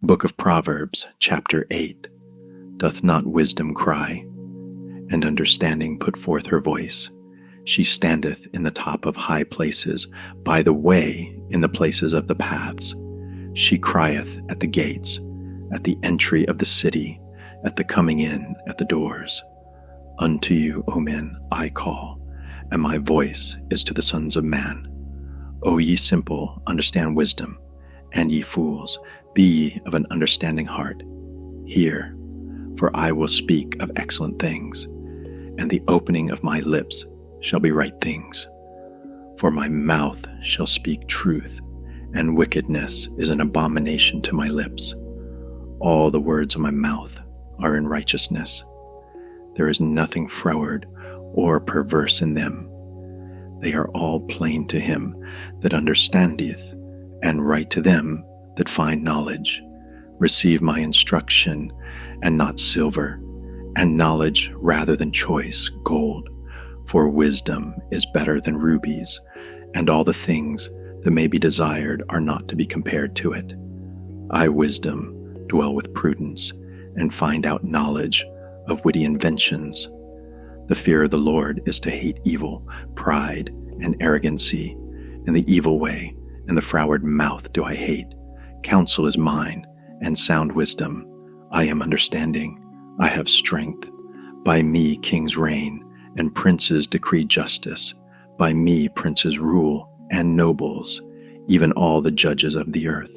Book of Proverbs, chapter 8. Doth not wisdom cry, and understanding put forth her voice? She standeth in the top of high places, by the way in the places of the paths. She crieth at the gates, at the entry of the city, at the coming in at the doors. Unto you, O men, I call, and my voice is to the sons of man. O ye simple, understand wisdom, and ye fools, be ye of an understanding heart. Hear, for I will speak of excellent things, and the opening of my lips shall be right things. For my mouth shall speak truth, and wickedness is an abomination to my lips. All the words of my mouth are in righteousness. There is nothing froward or perverse in them. They are all plain to him that understandeth, and right to them that find knowledge. Receive my instruction, and not silver, and knowledge rather than choice gold. For wisdom is better than rubies, and all the things that may be desired are not to be compared to it. I, wisdom, dwell with prudence, and find out knowledge of witty inventions. The fear of the Lord is to hate evil, pride, and arrogancy, and the evil way, and the froward mouth do I hate. Counsel is mine, and sound wisdom. I am understanding, I have strength. By me kings reign, and princes decree justice. By me princes rule, and nobles, even all the judges of the earth.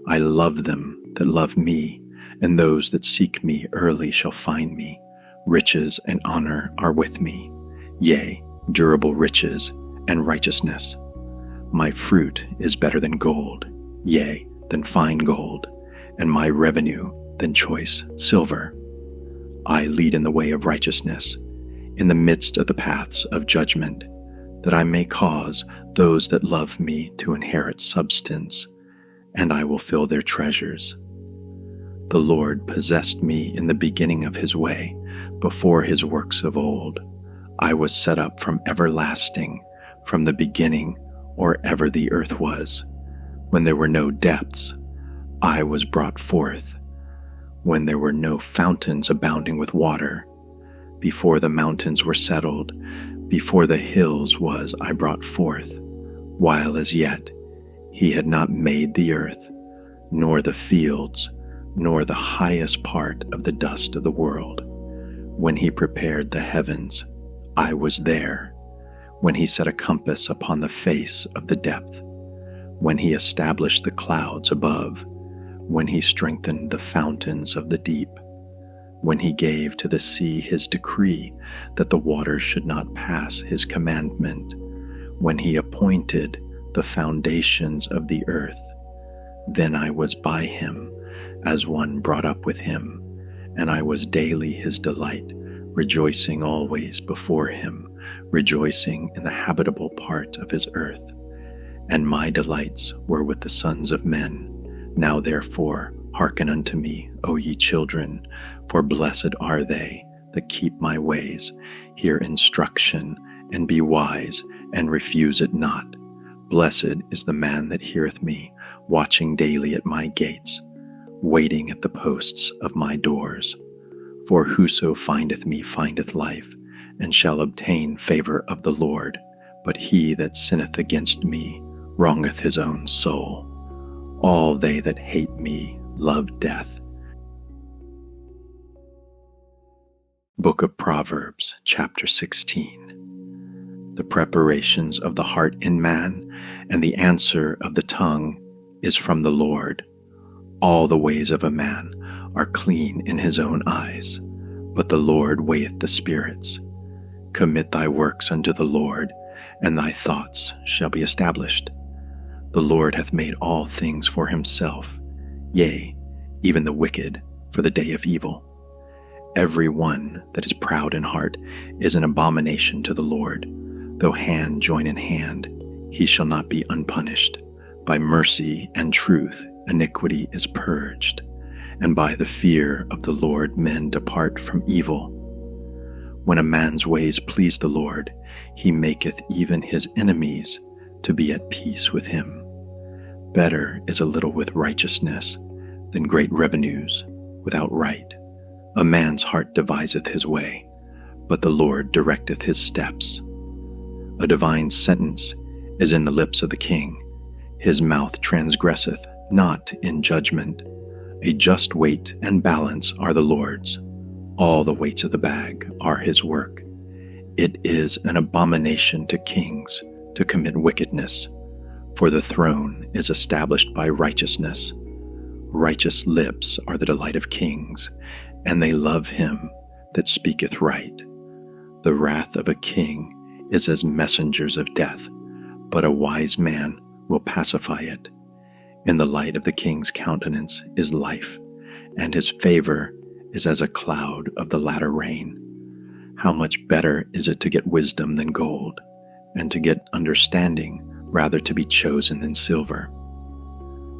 I love them that love me, and those that seek me early shall find me. Riches and honor are with me, yea, durable riches and righteousness. My fruit is better than gold, yea, than fine gold, and my revenue than choice silver. I lead in the way of righteousness, in the midst of the paths of judgment, that I may cause those that love me to inherit substance, and I will fill their treasures. The Lord possessed me in the beginning of his way, before his works of old. I was set up from everlasting, from the beginning, or ever the earth was. When there were no depths, I was brought forth. When there were no fountains abounding with water, before the mountains were settled, before the hills was I brought forth, while as yet he had not made the earth, nor the fields, nor the highest part of the dust of the world. When he prepared the heavens, I was there. When he set a compass upon the face of the depth, when he established the clouds above, when he strengthened the fountains of the deep, when he gave to the sea his decree that the waters should not pass his commandment, when he appointed the foundations of the earth, then I was by him as one brought up with him, and I was daily his delight, rejoicing always before him, rejoicing in the habitable part of his earth. And my delights were with the sons of men. Now therefore hearken unto me, O ye children, for blessed are they that keep my ways. Hear instruction, and be wise, and refuse it not. Blessed is the man that heareth me, watching daily at my gates, waiting at the posts of my doors. For whoso findeth me findeth life, and shall obtain favor of the Lord. But he that sinneth against me wrongeth his own soul. All they that hate me love death. Book of Proverbs, chapter 16. The preparations of the heart in man, and the answer of the tongue is from the Lord. All the ways of a man are clean in his own eyes, but the Lord weigheth the spirits. Commit thy works unto the Lord, and thy thoughts shall be established. The Lord hath made all things for himself, yea, even the wicked for the day of evil. Every one that is proud in heart is an abomination to the Lord. Though hand join in hand, he shall not be unpunished. By mercy and truth iniquity is purged, and by the fear of the Lord men depart from evil. When a man's ways please the Lord, he maketh even his enemies to be at peace with him. Better is a little with righteousness than great revenues without right. A man's heart deviseth his way, but the Lord directeth his steps. A divine sentence is in the lips of the king. His mouth transgresseth not in judgment. A just weight and balance are the Lord's. All the weights of the bag are his work. It is an abomination to kings to commit wickedness, for the throne is established by righteousness. Righteous lips are the delight of kings, and they love him that speaketh right. The wrath of a king is as messengers of death, but a wise man will pacify it. In the light of the king's countenance is life, and his favor is as a cloud of the latter rain. How much better is it to get wisdom than gold, and to get understanding rather to be chosen than silver.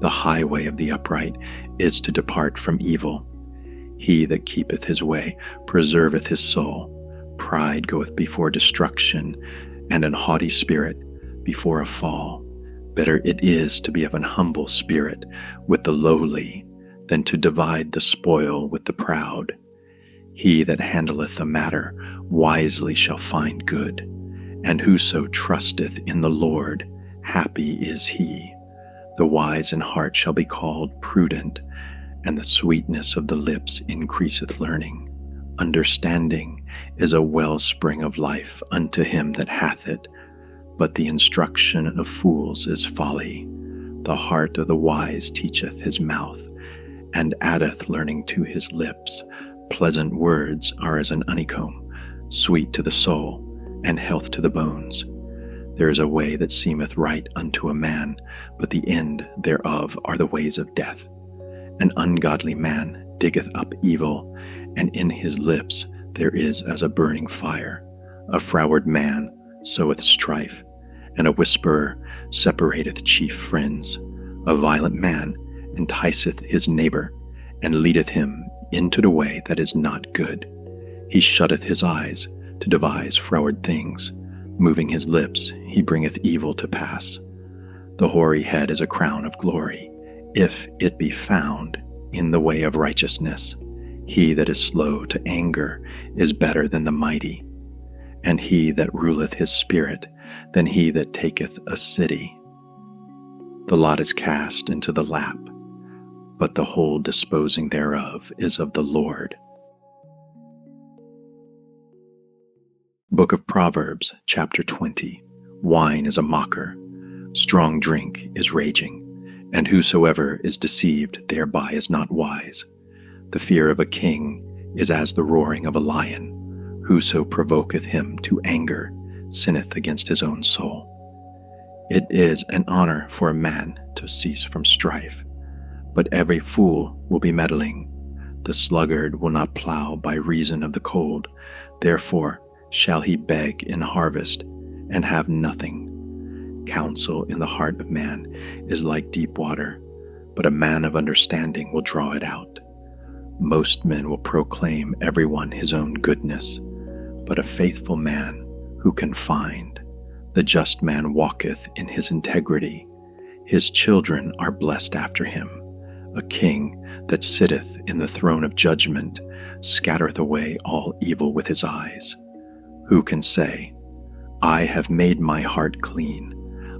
The highway of the upright is to depart from evil. He that keepeth his way preserveth his soul. Pride goeth before destruction, and an haughty spirit before a fall. Better it is to be of an humble spirit with the lowly than to divide the spoil with the proud. He that handleth a matter wisely shall find good, and whoso trusteth in the Lord, happy is he. The wise in heart shall be called prudent, and the sweetness of the lips increaseth learning. Understanding is a wellspring of life unto him that hath it, but the instruction of fools is folly. The heart of the wise teacheth his mouth, and addeth learning to his lips. Pleasant words are as an honeycomb, sweet to the soul, and health to the bones. There is a way that seemeth right unto a man, but the end thereof are the ways of death. An ungodly man diggeth up evil, and in his lips there is as a burning fire. A froward man soweth strife, and a whisperer separateth chief friends. A violent man enticeth his neighbor, and leadeth him into the way that is not good. He shutteth his eyes to devise froward things. Moving his lips, he bringeth evil to pass. The hoary head is a crown of glory, if it be found in the way of righteousness. He that is slow to anger is better than the mighty, and he that ruleth his spirit than he that taketh a city. The lot is cast into the lap, but the whole disposing thereof is of the Lord. Book of Proverbs, chapter 20. Wine is a mocker, strong drink is raging, and whosoever is deceived thereby is not wise. The fear of a king is as the roaring of a lion. Whoso provoketh him to anger sinneth against his own soul. It is an honor for a man to cease from strife, but every fool will be meddling. The sluggard will not plow by reason of the cold, therefore shall he beg in harvest and have nothing. Counsel in the heart of man is like deep water, but a man of understanding will draw it out. Most men will proclaim everyone his own goodness, but a faithful man who can find? The just man walketh in his integrity. His children are blessed after him. A king that sitteth in the throne of judgment scattereth away all evil with his eyes. Who can say, I have made my heart clean,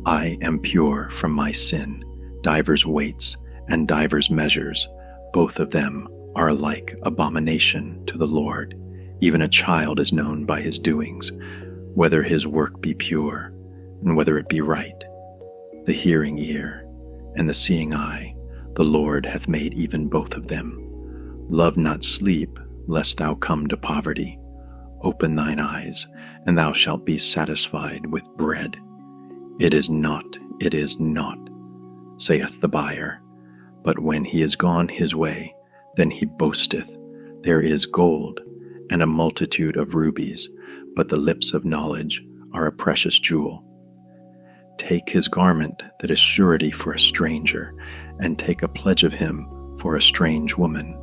I am pure from my sin? Divers weights and divers measures, both of them are alike abomination to the Lord. Even a child is known by his doings, whether his work be pure, and whether it be right. The hearing ear and the seeing eye, the Lord hath made even both of them. Love not sleep, lest thou come to poverty. Open thine eyes, and thou shalt be satisfied with bread. It is not, saith the buyer. But when he is gone his way, then he boasteth, there is gold, and a multitude of rubies, but the lips of knowledge are a precious jewel. Take his garment that is surety for a stranger, and take a pledge of him for a strange woman.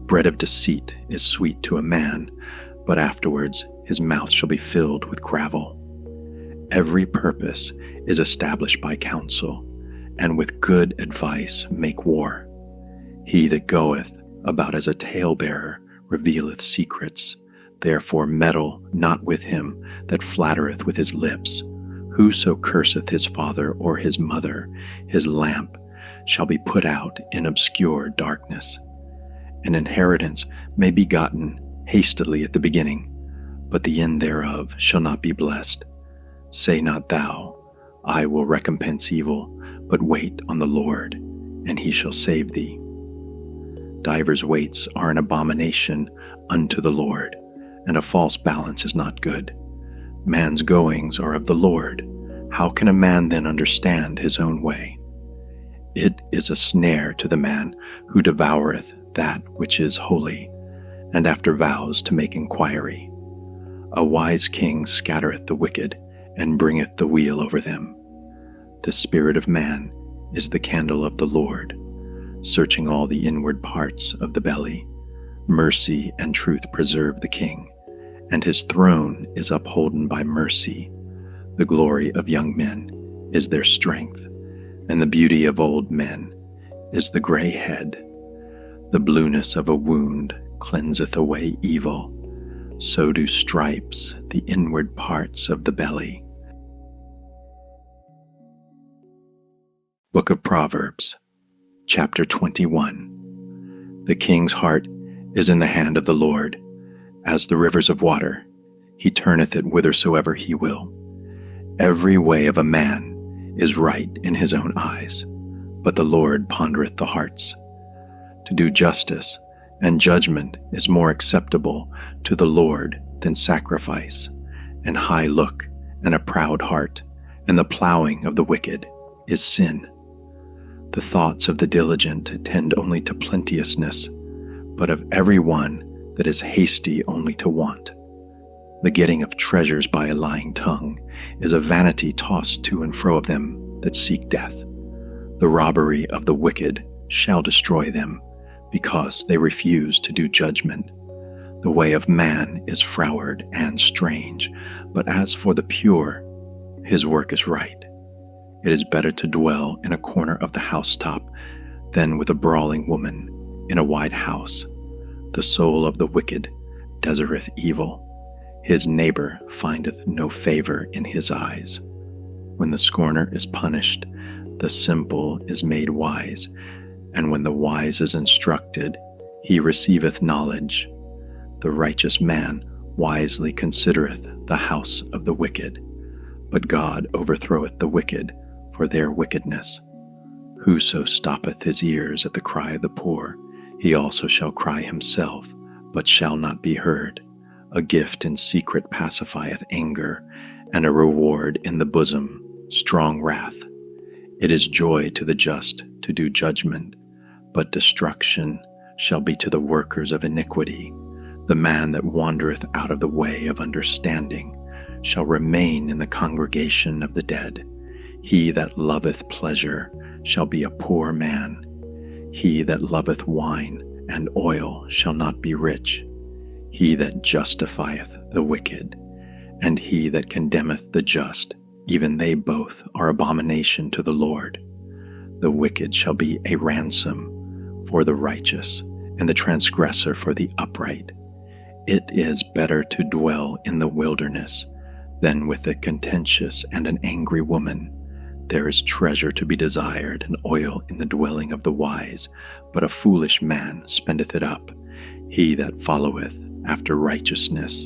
Bread of deceit is sweet to a man, but afterwards his mouth shall be filled with gravel. Every purpose is established by counsel, and with good advice make war. He that goeth about as a talebearer revealeth secrets. Therefore meddle not with him that flattereth with his lips. Whoso curseth his father or his mother, his lamp shall be put out in obscure darkness. An inheritance may be gotten hastily at the beginning, but the end thereof shall not be blessed. Say not thou, I will recompense evil, but wait on the Lord, and he shall save thee. Divers weights are an abomination unto the Lord, and a false balance is not good. Man's goings are of the Lord. How can a man then understand his own way? It is a snare to the man who devoureth that which is holy, and after vows to make inquiry. A wise king scattereth the wicked, and bringeth the wheel over them. The spirit of man is the candle of the Lord, searching all the inward parts of the belly. Mercy and truth preserve the king, and his throne is upholden by mercy. The glory of young men is their strength, and the beauty of old men is the gray head. The blueness of a wound cleanseth away evil, so do stripes the inward parts of the belly. Book of Proverbs, chapter 21. The king's heart is in the hand of the Lord, as the rivers of water. He turneth it whithersoever he will. Every way of a man is right in his own eyes, but the Lord pondereth the hearts. To do justice and judgment is more acceptable to the Lord than sacrifice, and high look and a proud heart, and the plowing of the wicked is sin. The thoughts of the diligent tend only to plenteousness, but of every one that is hasty only to want. The getting of treasures by a lying tongue is a vanity tossed to and fro of them that seek death. The robbery of the wicked shall destroy them, because they refuse to do judgment. The way of man is froward and strange, but as for the pure, his work is right. It is better to dwell in a corner of the housetop than with a brawling woman in a wide house. The soul of the wicked desireth evil. His neighbor findeth no favor in his eyes. When the scorner is punished, the simple is made wise, and when the wise is instructed, he receiveth knowledge. The righteous man wisely considereth the house of the wicked, but God overthroweth the wicked for their wickedness. Whoso stoppeth his ears at the cry of the poor, he also shall cry himself, but shall not be heard. A gift in secret pacifieth anger, and a reward in the bosom strong wrath. It is joy to the just to do judgment, but destruction shall be to the workers of iniquity. The man that wandereth out of the way of understanding shall remain in the congregation of the dead. He that loveth pleasure shall be a poor man. He that loveth wine and oil shall not be rich. He that justifieth the wicked, and he that condemneth the just, even they both are abomination to the Lord. The wicked shall be a ransom for the righteous, and the transgressor for the upright. It is better to dwell in the wilderness than with a contentious and an angry woman. There is treasure to be desired, and oil in the dwelling of the wise, but a foolish man spendeth it up. He that followeth after righteousness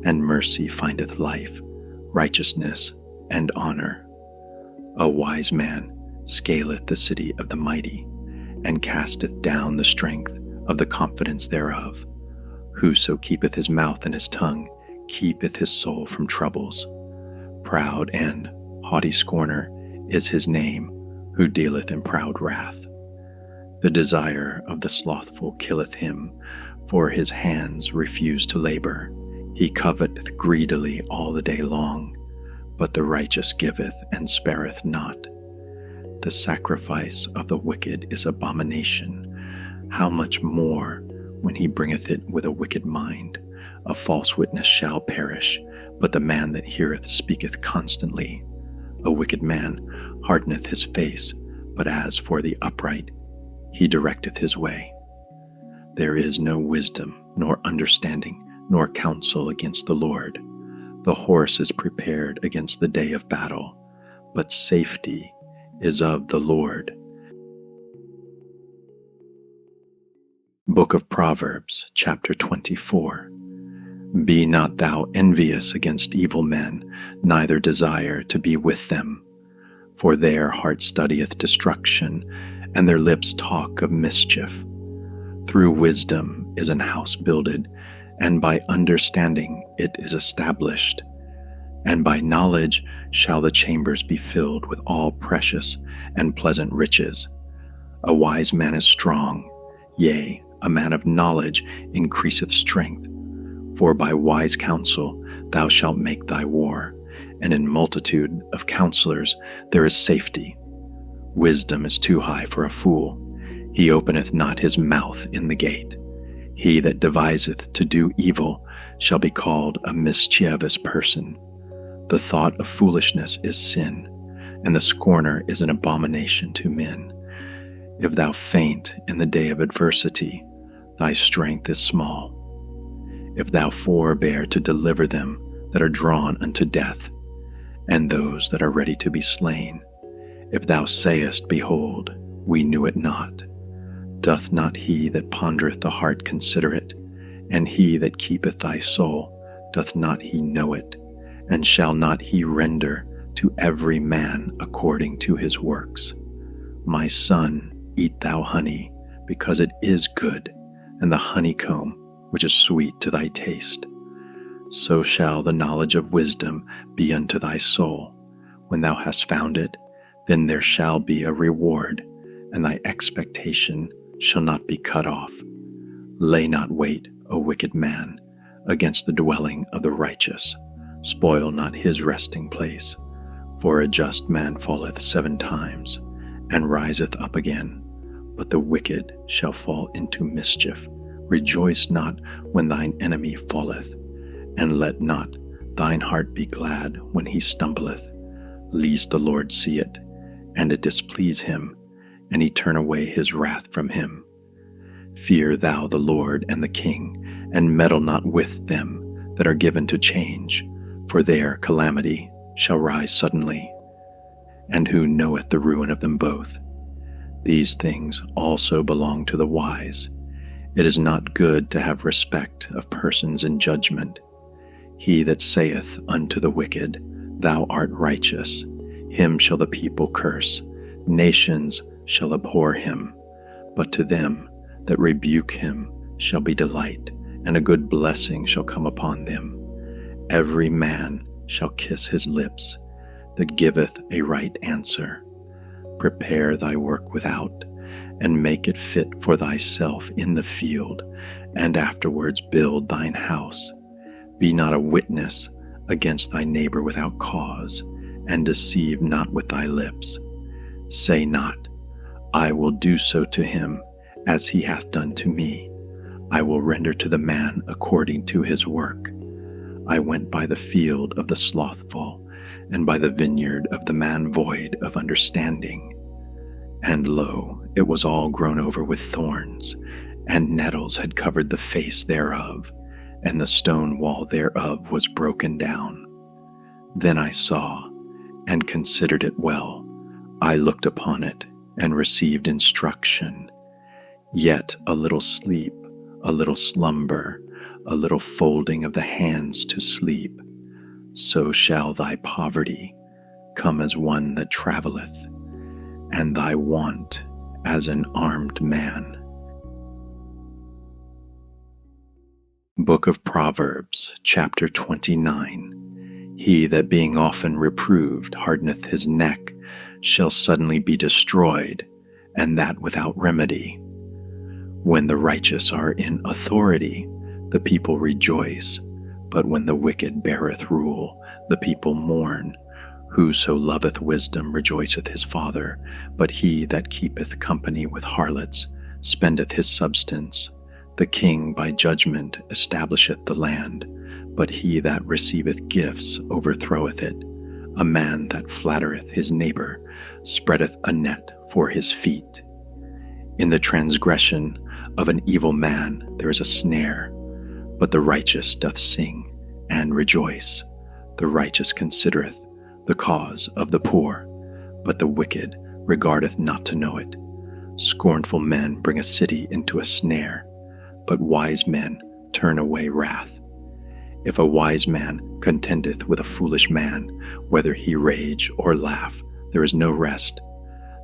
and mercy findeth life, righteousness and honor. A wise man scaleth the city of the mighty, and casteth down the strength of the confidence thereof. Whoso keepeth his mouth and his tongue keepeth his soul from troubles. Proud and haughty scorner is his name, who dealeth in proud wrath. The desire of the slothful killeth him, for his hands refuse to labor. He coveteth greedily all the day long, but the righteous giveth and spareth not. The sacrifice of the wicked is abomination. How much more when he bringeth it with a wicked mind? A false witness shall perish, but the man that heareth speaketh constantly. A wicked man hardeneth his face, but as for the upright, he directeth his way. There is no wisdom, nor understanding, nor counsel against the Lord. The horse is prepared against the day of battle, but safety is of the Lord. Book of Proverbs, chapter 24. Be not thou envious against evil men, neither desire to be with them. For their heart studieth destruction, and their lips talk of mischief. Through wisdom is an house builded, and by understanding it is established. And by knowledge shall the chambers be filled with all precious and pleasant riches. A wise man is strong, yea, a man of knowledge increaseth strength. For by wise counsel thou shalt make thy war, and in multitude of counselors there is safety. Wisdom is too high for a fool. He openeth not his mouth in the gate. He that deviseth to do evil shall be called a mischievous person. The thought of foolishness is sin, and the scorner is an abomination to men. If thou faint in the day of adversity, thy strength is small. If thou forbear to deliver them that are drawn unto death, and those that are ready to be slain, if thou sayest, Behold, we knew it not, doth not he that pondereth the heart consider it? And he that keepeth thy soul, doth not he know it? And shall not he render to every man according to his works? My son, eat thou honey, because it is good, and the honeycomb, which is sweet to thy taste. So shall the knowledge of wisdom be unto thy soul. When thou hast found it, then there shall be a reward, and thy expectation shall not be cut off. Lay not wait, O wicked man, against the dwelling of the righteous. Spoil not his resting place. For a just man falleth 7 times, and riseth up again, but the wicked shall fall into mischief. Rejoice not when thine enemy falleth, and let not thine heart be glad when he stumbleth, lest the Lord see it, and it displease him, and he turn away his wrath from him. Fear thou the Lord and the king, and meddle not with them that are given to change, for their calamity shall rise suddenly. And who knoweth the ruin of them both? These things also belong to the wise. It is not good to have respect of persons in judgment. He that saith unto the wicked, Thou art righteous, him shall the people curse. Nations shall abhor him, but to them that rebuke him shall be delight, and a good blessing shall come upon them. Every man shall kiss his lips that giveth a right answer. Prepare thy work without, and make it fit for thyself in the field, and afterwards build thine house. Be not a witness against thy neighbor without cause, and deceive not with thy lips. Say not, I will do so to him as he hath done to me. I will render to the man according to his work. I went by the field of the slothful, and by the vineyard of the man void of understanding. And lo, it was all grown over with thorns, and nettles had covered the face thereof, and the stone wall thereof was broken down. Then I saw, and considered it well. I looked upon it, and received instruction. Yet a little sleep, a little slumber, a little folding of the hands to sleep. So shall thy poverty come as one that travelleth, and thy want as an armed man. Book of Proverbs, chapter 29. He that being often reproved hardeneth his neck shall suddenly be destroyed, and that without remedy. When the righteous are in authority, the people rejoice, but when the wicked beareth rule, the people mourn. Whoso loveth wisdom rejoiceth his father, but he that keepeth company with harlots spendeth his substance. The king by judgment establisheth the land, but he that receiveth gifts overthroweth it. A man that flattereth his neighbor spreadeth a net for his feet. In the transgression of an evil man there is a snare, but the righteous doth sing and rejoice. The righteous considereth the cause of the poor, but the wicked regardeth not to know it. Scornful men bring a city into a snare, but wise men turn away wrath. If a wise man contendeth with a foolish man, whether he rage or laugh, there is no rest.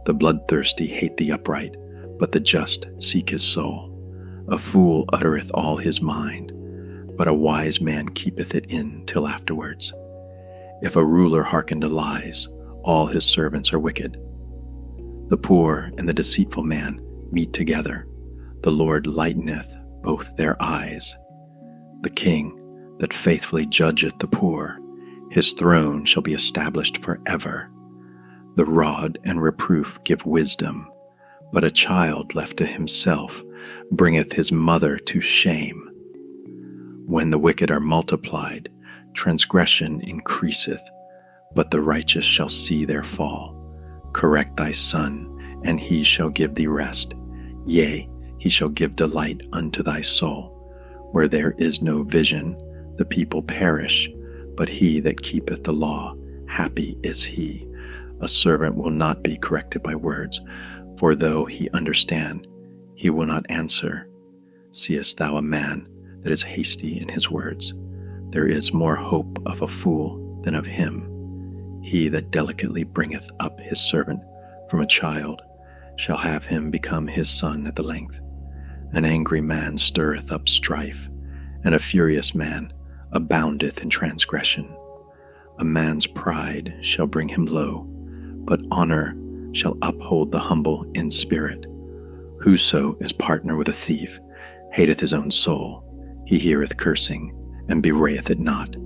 The bloodthirsty hate the upright, but the just seek his soul. A fool uttereth all his mind, but a wise man keepeth it in till afterwards. If a ruler hearken to lies, all his servants are wicked. The poor and the deceitful man meet together. The Lord lighteneth both their eyes. The king that faithfully judgeth the poor, his throne shall be established forever. The rod and reproof give wisdom, but a child left to himself bringeth his mother to shame. When the wicked are multiplied, transgression increaseth, but the righteous shall see their fall. Correct thy son, and he shall give thee rest. Yea, he shall give delight unto thy soul. Where there is no vision, the people perish, but he that keepeth the law, happy is he. A servant will not be corrected by words, for though he understand, he will not answer. Seest thou a man that is hasty in his words? There is more hope of a fool than of him. He that delicately bringeth up his servant from a child shall have him become his son at the length. An angry man stirreth up strife, and a furious man aboundeth in transgression. A man's pride shall bring him low, but honor shall uphold the humble in spirit. Whoso is partner with a thief hateth his own soul. He heareth cursing, and bewrayeth it not.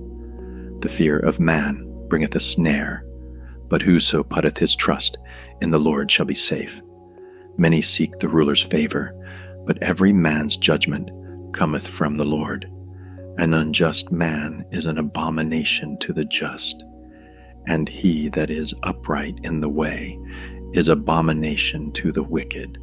The fear of man bringeth a snare, but whoso putteth his trust in the Lord shall be safe. Many seek the ruler's favor, but every man's judgment cometh from the Lord. An unjust man is an abomination to the just, and he that is upright in the way is abomination to the wicked.